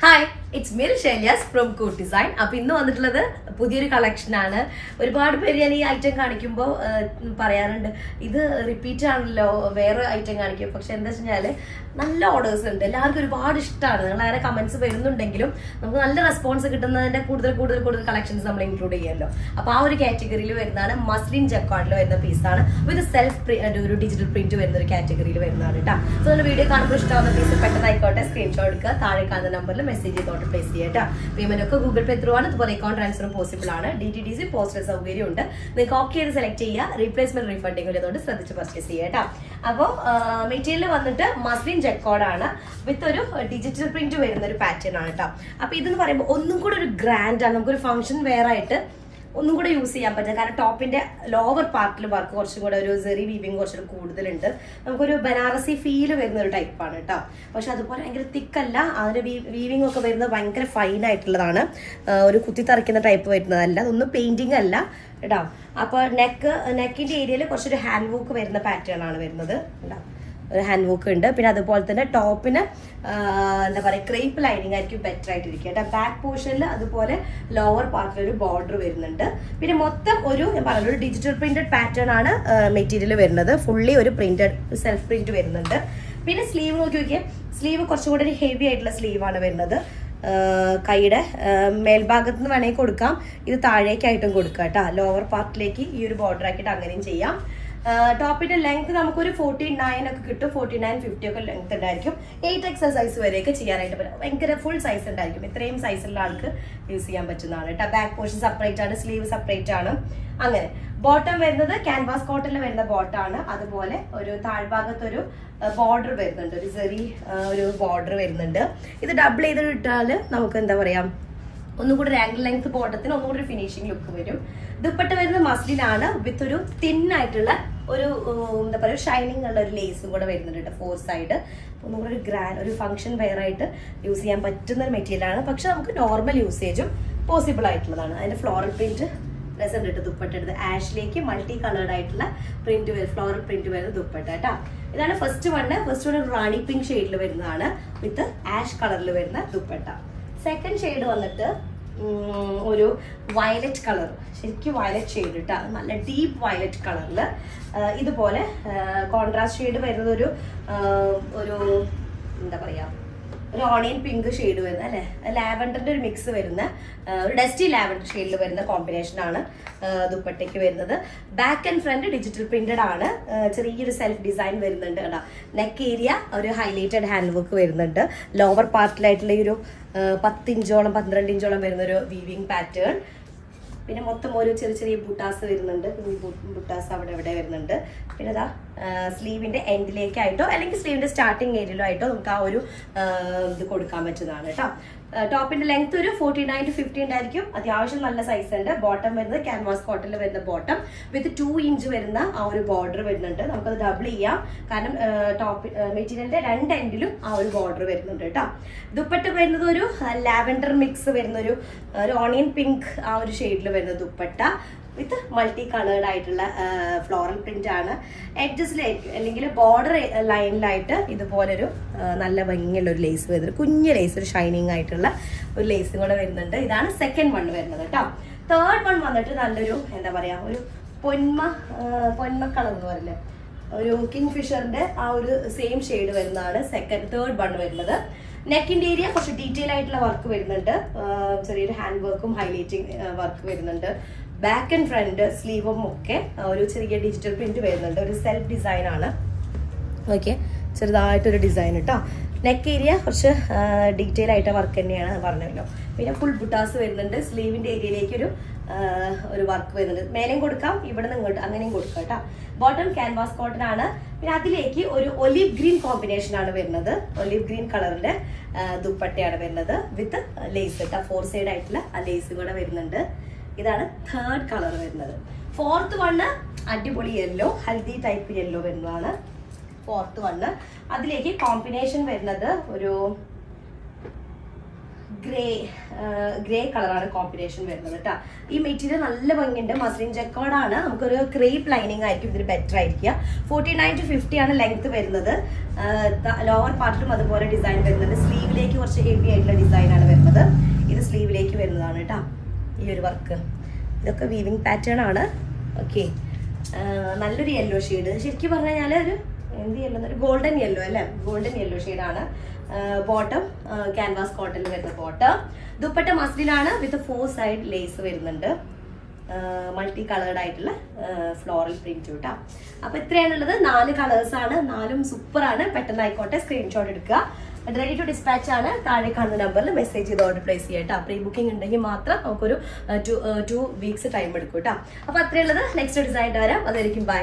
Hi, it's mill ഷെലിയാസ് from കൂട്ട് design. അപ്പൊ ഇന്ന് വന്നിട്ടുള്ളത് പുതിയൊരു കളക്ഷൻ ആണ്. ഒരുപാട് പേര് ഞാൻ ഈ ഐറ്റം കാണിക്കുമ്പോൾ പറയാറുണ്ട്, ഇത് റിപ്പീറ്റ് ആണല്ലോ, വേറെ ഐറ്റം കാണിക്കും. പക്ഷെ എന്താ വെച്ച് കഴിഞ്ഞാല് നല്ല ഓർഡേഴ്സ് ഉണ്ട്, എല്ലാവർക്കും ഒരുപാട് ഇഷ്ടമാണ്. നിങ്ങൾ അങ്ങനെ കമന്റ്സ് വരുന്നുണ്ടെങ്കിലും നമുക്ക് നല്ല റെസ്പോൺസ് കിട്ടുന്നതിന്റെ കൂടുതൽ കളക്ഷൻസ് നമ്മൾ ഇൻക്ലൂഡ് ചെയ്യുമല്ലോ. അപ്പൊ ആ ഒരു കാറ്റഗറിയിൽ വരുന്നതാണ് മസ്ലിൻ ജക്കാർഡിൽ വരുന്ന പീസാണ്. വിത്ത് സെൽഫ് ഒരു ഡിജിറ്റൽ പ്രിന്റ് വരുന്ന ഒരു കാറ്റഗറിയിൽ വരുന്നതാണ് കേട്ടോ. സോ നിങ്ങൾ വീഡിയോ കാണുമ്പോൾ ഇഷ്ടമാവുന്ന പീസ് പെട്ടെന്ന് ആയിക്കോട്ടെ, സ്ക്രീൻഷോട്ട് എടുക്കുക, താഴെ കാണുന്ന നമ്പറിൽ മെസ്സേജ് ചെയ്തോട്ട് പ്ലേസ് ചെയ്യാം. പേയ്മെന്റ് ഒക്കെ ഗൂഗിൾ പേ ത്രൂ ആണ്, അതുപോലെ അക്കൗണ്ട് ട്രാൻസ്ഫറും പോസിബിൾ ആണ്. DTDC പോസ്റ്റൽ സൗകര്യം ഉണ്ട്. നിങ്ങൾക്ക് ഓക്കെ ചെയ്ത് സെലക്ട് ചെയ്യുക, റീപ്ലേസ്മെന്റ് റീഫണ്ടിങ് അതുകൊണ്ട് ശ്രദ്ധിച്ച് പർച്ചേസ് ചെയ്യാം. അപ്പോൾ മെറ്റീരിയൽ വന്നിട്ട് മസ്ലിൻ ജക്കോർഡ് ആണ്, വിത്ത് ഒരു ഡിജിറ്റൽ പ്രിന്റ് വരുന്ന ഒരു പാറ്റേൺ ആണ് കേട്ടോ. അപ്പൊ ഇതെന്ന് പറയുമ്പോൾ ഒന്നും കൂടെ ഒരു ഗ്രാൻഡ് ആണ്, നമുക്കൊരു ഫംഗ്ഷൻ വെയർ ആയിട്ട് ഒന്നും കൂടെ യൂസ് ചെയ്യാൻ പറ്റും. കാരണം ടോപ്പിന്റെ ലോവർ പാർട്ടിൽ വർക്ക് കുറച്ചും കൂടെ ഒരു സെറി വീവിങ് കുറച്ചുകൂടെ കൂടുതലുണ്ട്. നമുക്കൊരു ബനാറസി ഫീല് വരുന്ന ഒരു ടൈപ്പാണ് കേട്ടോ. പക്ഷെ അതുപോലെ ഭയങ്കര തിക്കല്ല, അതിന്റെ വീവിങ് ഒക്കെ വരുന്നത് ഭയങ്കര ഫൈൻ ആയിട്ടുള്ളതാണ്. ഒരു കുത്തി തറയ്ക്കുന്ന ടൈപ്പ് വരുന്നതല്ല, അതൊന്നും പെയിന്റിങ് അല്ല കേട്ടോ. അപ്പൊ നെക്കിന്റെ ഏരിയയിൽ കുറച്ചൊരു ഹാൻഡ് വർക്ക് വരുന്ന പാറ്റേൺ ആണ് വരുന്നത് കേട്ടോ. ഒരു ഹാൻഡ് വർക്ക് ഉണ്ട്. പിന്നെ അതുപോലെ തന്നെ ടോപ്പിന് എന്താ പറയുക, ക്രേപ്പ് ലൈനിങ് ആയിരിക്കും ബെറ്റർ ആയിട്ടിരിക്കുക കേട്ടോ. ബാക്ക് പോർഷനിൽ അതുപോലെ ലോവർ പാർട്ടിൽ ഒരു ബോർഡർ വരുന്നുണ്ട്. പിന്നെ മൊത്തം ഒരു ഞാൻ പറഞ്ഞ ഒരു ഡിജിറ്റൽ പ്രിന്റഡ് പാറ്റേൺ ആണ് മെറ്റീരിയൽ വരുന്നത്. ഫുള്ളി ഒരു പ്രിന്റഡ് സെൽഫ് പ്രിന്റ് വരുന്നുണ്ട്. പിന്നെ സ്ലീവ് നോക്കി നോക്കിയാൽ സ്ലീവ് കുറച്ചുകൂടി ഒരു ഹെവി ആയിട്ടുള്ള സ്ലീവാണ് വരുന്നത്. കൈയുടെ മേൽഭാഗത്ത് നിന്ന് വേണമെങ്കിൽ കൊടുക്കാം, ഇത് താഴേക്കായിട്ടും കൊടുക്കാം കേട്ടോ. ലോവർ പാർട്ടിലേക്ക് ഈ ഒരു ബോർഡർ ആക്കിയിട്ട് അങ്ങനെയും ചെയ്യാം. ടോപ്പിന്റെ ലെങ്ത് നമുക്കൊരു 49 ഒക്കെ കിട്ടും, 49-50 ഒക്കെ ലെങ്ത് ഉണ്ടായിരിക്കും. 8XL സൈസ് വരെയൊക്കെ ചെയ്യാനായിട്ട് പറ്റും. ഭയങ്കര ഫുൾ സൈസ് ഉണ്ടായിരിക്കും, ഇത്രയും സൈസുള്ള ആൾക്ക് യൂസ് ചെയ്യാൻ പറ്റുന്നതാണ് കേട്ടോ. ബാക്ക് പോർഷൻ സെപ്പറേറ്റ് ആണ്, സ്ലീവ് സെപ്പറേറ്റ് ആണ്. അങ്ങനെ ബോട്ടം വരുന്നത് ക്യാൻവാസ് കോട്ടണിൽ വരുന്ന ബോട്ടാണ്. അതുപോലെ ഒരു താഴ്ഭാഗത്തൊരു ബോർഡർ വരുന്നുണ്ട്, ഒരു സെറി ഒരു ബോർഡർ വരുന്നുണ്ട്. ഇത് ഡബിൾ ചെയ്ത് ഇട്ടാൽ നമുക്ക് എന്താ പറയാ, ഒന്നും കൂടി ആംഗിൾ ലെങ്ത് ബോട്ടത്തിന് ഒന്നും കൂടി ഫിനിഷിംഗ് ലുക്ക് വരും. ദുപ്പട്ട വരുന്ന മസ്ലിനാണ്, വിത്ത് ഒരു തിൻ ആയിട്ടുള്ള ഒരു എന്താ പറയുക ഷൈനിങ് ഉള്ള ഒരു ലേസും കൂടെ വരുന്നുണ്ട് 4 സൈഡ്. ഒന്നും കൂടെ ഒരു ഗ്രാൻഡ് ഒരു ഫംഗ്ഷൻ വെയർ ആയിട്ട് യൂസ് ചെയ്യാൻ പറ്റുന്ന ഒരു മെറ്റീരിയലാണ്. പക്ഷെ നമുക്ക് നോർമൽ യൂസേജും പോസിബിൾ ആയിട്ടുള്ളതാണ്. അതിന്റെ ഫ്ലോറൽ പ്രിന്റ് രസം ഇട്ട് ദുപ്പട്ട എടുത്ത് ആഷിലേക്ക് മൾട്ടി കളേർഡ് ആയിട്ടുള്ള പ്രിന്റ് ഫ്ലോറൽ പ്രിന്റ് വരുന്ന ദുപ്പട്ട കേട്ടോ. ഇതാണ് ഫസ്റ്റ് വൺ റാണി പിങ്ക് ഷെയ്ഡിൽ വരുന്നതാണ്, വിത്ത് ആഷ് കളറിൽ വരുന്ന ദുപ്പട്ട. സെക്കൻഡ് ഷെയ്ഡ് വന്നിട്ട് ഒരു വയലറ്റ് കളർ, ശരിക്കും വയലറ്റ് ഷെയ്ഡ് കേട്ടോ, നല്ല ഡീപ്പ് വയലറ്റ് കളറിൽ ഇതുപോലെ കോൺട്രാസ്റ്റ് ഷെയ്ഡ് വരുന്നത് ഒരു എന്താ പറയാ, ഒരു ഓണിയൻ പിങ്ക് ഷെയ്ഡ് വരുന്ന അല്ലെ, ലാവൻഡറിന്റെ ഒരു മിക്സ് വരുന്ന ഒരു ഡസ്റ്റി ലാവൻഡർ ഷെയ്ഡിൽ വരുന്ന കോമ്പിനേഷൻ ആണ് ദുപ്പട്ടയ്ക്ക് വരുന്നത്. Back and front digital printed ആണ്, ചെറിയൊരു സെൽഫ് ഡിസൈൻ വരുന്നുണ്ട് കേട്ടോ. നെക്ക് ഏരിയ ഒരു ഹൈലൈറ്റഡ് ഹാൻഡ് വർക്ക് വരുന്നുണ്ട്. ലോവർ പാർട്ടിലായിട്ടുള്ള ഒരു 10 ഇഞ്ചോളം 12 ഇഞ്ചോളം വരുന്ന ഒരു വീവിങ് പാറ്റേൺ. പിന്നെ മൊത്തം ഒരു ചെറിയ ബുട്ടാസ് വരുന്നുണ്ട്, ബുട്ടാസ് അവിടെ വരുന്നുണ്ട്. പിന്നെ അതാ സ്ലീവിന്റെ എൻഡിലേക്കായിട്ടോ അല്ലെങ്കിൽ സ്ലീവിന്റെ സ്റ്റാർട്ടിങ് ഏരിയയിലോ ആയിട്ടോ നമുക്ക് ആ ഒരു ഇത് കൊടുക്കാൻ പറ്റുന്നതാണ് കേട്ടോ. ടോപ്പിന്റെ ലെങ്ത് ഒരു 49-50 ഉണ്ടായിരിക്കും, അത്യാവശ്യം നല്ല സൈസ് ഉണ്ട്. ബോട്ടം വരുന്നത് ക്യാൻവാസ് കോട്ടണിൽ വരുന്ന ബോട്ടം വിത്ത് 2 ഇഞ്ച് വരുന്ന ആ ഒരു ബോർഡർ വരുന്നുണ്ട്. നമുക്കത് ഡബിൾ ചെയ്യാം, കാരണം ടോപ്പ് മെറ്റീരിയലിന്റെ രണ്ട് എൻഡിലും ആ ഒരു ബോർഡർ വരുന്നുണ്ട് കേട്ടോ. ദുപ്പട്ട വരുന്നത് ഒരു ലാവൻഡർ മിക്സ് വരുന്ന ഒരു ഓണിയൻ പിങ്ക് ആ ഒരു ഷെയ്ഡിൽ വരുന്ന ദുപ്പട്ട വിത്ത് മൾട്ടി കളേർഡ് ആയിട്ടുള്ള ഫ്ലോറൽ പ്രിന്റ് ആണ്. എഡ്ജസിലേക്ക് അല്ലെങ്കിൽ ബോർഡർ ലൈനിലായിട്ട് ഇതുപോലൊരു നല്ല ഭംഗിയുള്ള ഒരു ലേസ് വരുന്നത്, കുഞ്ഞ് ലേസ്, ഒരു ഷൈനിങ് ആയിട്ടുള്ള ഒരു ലേസും കൂടെ വരുന്നുണ്ട്. ഇതാണ് സെക്കൻഡ് വൺ വരുന്നത് കേട്ടോ. തേർഡ് വൺ വന്നിട്ട് നല്ലൊരു എന്താ പറയാ, ഒരു പൊന്മ കളർ എന്ന് പറയില്ലേ, ഒരു കിങ് ഫിഷറിന്റെ ആ ഒരു സെയിം ഷെയ്ഡ് വരുന്നതാണ് തേർഡ് വൺ വരുന്നത്. നെക്കിന്റെ ഏരിയ കുറച്ച് ഡീറ്റെയിൽ ആയിട്ടുള്ള വർക്ക് വരുന്നുണ്ട്, ചെറിയൊരു ഹാൻഡ് വർക്കും ഹൈലൈറ്റിംഗ് വർക്ക് വരുന്നുണ്ട്. ബാക്ക് ആൻഡ് ഫ്രണ്ട് സ്ലീവും ഒക്കെ ഒരു ചെറിയ ഡിജിറ്റൽ പ്രിന്റ് വരുന്നുണ്ട്, ഒരു സെൽഫ് ഡിസൈൻ ആണ്. ഓക്കെ, ചെറുതായിട്ടൊരു ഡിസൈൻ കേട്ടോ. നെക്ക് ഏരിയ കുറച്ച് ഡീറ്റെയിൽ ആയിട്ട് വർക്ക് തന്നെയാണ് പറഞ്ഞല്ലോ. പിന്നെ ഫുൾ ബുട്ടാസ് വരുന്നുണ്ട്. സ്ലീവിന്റെ ഏരിയയിലേക്ക് ഒരു വർക്ക് വരുന്നുണ്ട്, മേലെയും കൊടുക്കാം, ഇവിടെ നിന്ന് ഇങ്ങോട്ട് അങ്ങനെയും കൊടുക്കാം കേട്ടോ. ബോട്ടം ക്യാൻവാസ് കോട്ടൺ ആണ്. പിന്നെ അതിലേക്ക് ഒരു ഒലിവ് ഗ്രീൻ കോമ്പിനേഷൻ ആണ് വരുന്നത്, ഒലിവ് ഗ്രീൻ കളറിന്റെ ദുപ്പട്ടയാണ് വരുന്നത് വിത്ത് ലേസ് കേട്ടോ. 4 സൈഡ് ആയിട്ടുള്ള ആ ലേസ് കൂടെ വരുന്നുണ്ട്. ഇതാണ് തേർഡ് കളർ വരുന്നത്. ഫോർത്ത് വണ്ണ് അടിപൊളി യെല്ലോ, ഹൽദി ടൈപ്പ് യെല്ലോ വരുന്നതാണ് ഫോർത്ത് വണ്ണ്. അതിലേക്ക് കോമ്പിനേഷൻ വരുന്നത് ഒരു ഗ്രേ കളറാണ് കോമ്പിനേഷൻ വരുന്നത് കേട്ടോ. ഈ മെറ്റീരിയൽ നല്ല ഭംഗിയുണ്ട്. മസ്ലിൻ ജക്കോർഡാണ്. നമുക്കൊരു ക്രേപ്പ് ലൈനിങ് ആയിരിക്കും ഇതിന് ബെറ്റർ ആയിരിക്കുക. 49 to 50 ആണ് ലെങ്ത് വരുന്നത്. ലോവർ പാർട്ടിലും അതുപോലെ ഡിസൈൻ വരുന്നുണ്ട്. സ്ലീവിലേക്ക് കുറച്ച് ഹെവി ആയിട്ടുള്ള ഡിസൈനാണ് വരുന്നത്. ഇത് സ്ലീവിലേക്ക് വരുന്നതാണ് കേട്ടോ ഈ ഒരു വർക്ക്. ഇതൊക്കെ വീവിങ് പാറ്റേൺ ആണ്. ഓക്കെ, നല്ലൊരു യെല്ലോ ഷെയ്ഡ്. ശരിക്കും പറഞ്ഞു കഴിഞ്ഞാൽ ഒരു എന്ത് യെല്ലോ, ഒരു ഗോൾഡൻ യെല്ലോ അല്ലേ, ഗോൾഡൻ യെല്ലോ ഷെയ്ഡാണ്. ബോട്ടം ക്യാൻവാസ് കോട്ടണിൽ വരുന്ന ബോട്ടം. ദുപ്പട്ട മസ്ലിനാണ് വിത്ത് 4 സൈഡ് ലേസ് വരുന്നുണ്ട്. മൾട്ടി കളേർഡ് ആയിട്ടുള്ള ഫ്ലോറൽ പ്രിന്റ് കേട്ടോ. അപ്പൊ ഇത്രയാണുള്ളത്. 4 കളേഴ്സാണ്. 4ഉം സൂപ്പറാണ്. പെട്ടെന്ന് ആയിക്കോട്ടെ, സ്ക്രീൻഷോട്ട് എടുക്കുക. റെഡി ടു ഡിസ്പാച്ച് ആണ്. താഴെ കാണുന്ന നമ്പറിൽ മെസ്സേജ് ചെയ്ത് ഓർഡർ പ്ലേസ് ചെയ്യാം കേട്ടോ. പ്രീ ബുക്കിംഗ് ഉണ്ടെങ്കിൽ മാത്രം നമുക്കൊരു 2 വീക്സ് ടൈം എടുക്കും കേട്ടോ. അപ്പൊ അത്രയുള്ളത്. നെക്സ്റ്റ് ഡിസൈൻ വരാം. അതായിരിക്കും ബൈ.